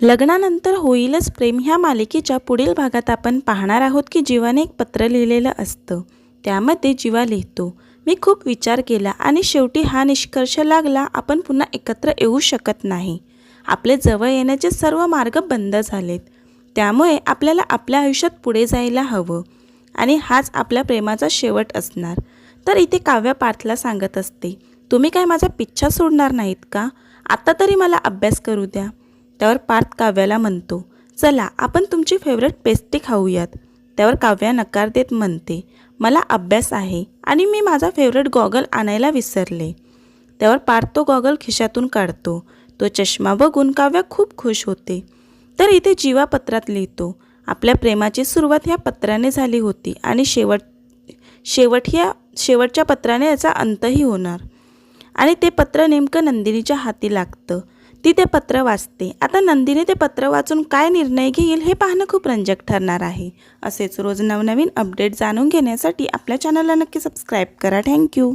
लग्नानंतर होईलच प्रेम ह्या मालिकेच्या पुढील भागात आपण पाहणार आहोत की जीवाने एक पत्र लिहिलेलं असतं। त्यामध्ये जीवा लिहितो, मी खूप विचार केला आणि शेवटी हा निष्कर्ष लागला, आपण पुन्हा एकत्र येऊ शकत नाही। आपले जवळ येण्याचे सर्व मार्ग बंद झालेत। त्यामुळे आपल्याला आपल्या आयुष्यात पुढे जायला हवं आणि हाच आपल्या प्रेमाचा शेवट असणार। तर इथे काव्य पार्थला सांगत असते, तुम्ही काय माझा पिच्छा सोडणार नाहीत का? आता तरी मला अभ्यास करू द्या। त्यावर पार्थ काव्याला म्हणतो, चला आपण तुमची फेवरेट पेस्ट्री खाऊयात। त्यावर काव्या नकार देत म्हणते, मला अभ्यास आहे आणि मी माझा फेवरेट गॉगल आणायला विसरले। त्यावर पार्थ तो गॉगल खिशातून काढतो। तो चष्मा बघून काव्या खूप खुश होते। तर इथे जीवा पत्रात लिहितो, आपल्या प्रेमाची सुरुवात ह्या पत्राने झाली होती आणि शेवटच्या पत्राने याचा अंतही होणार। आणि ते पत्र नेमकं नंदिनीच्या हाती लागतं। ती ते पत्र वाचते। आता नंदिनी ते पत्र वाचून काय निर्णय घेईल हे पाहणं खूप रंजक ठरणार आहे। असेच रोज नवनवीन अपडेट जाणून घेण्यासाठी आपल्या चॅनलला नक्की सबस्क्राईब करा। थँक्यू।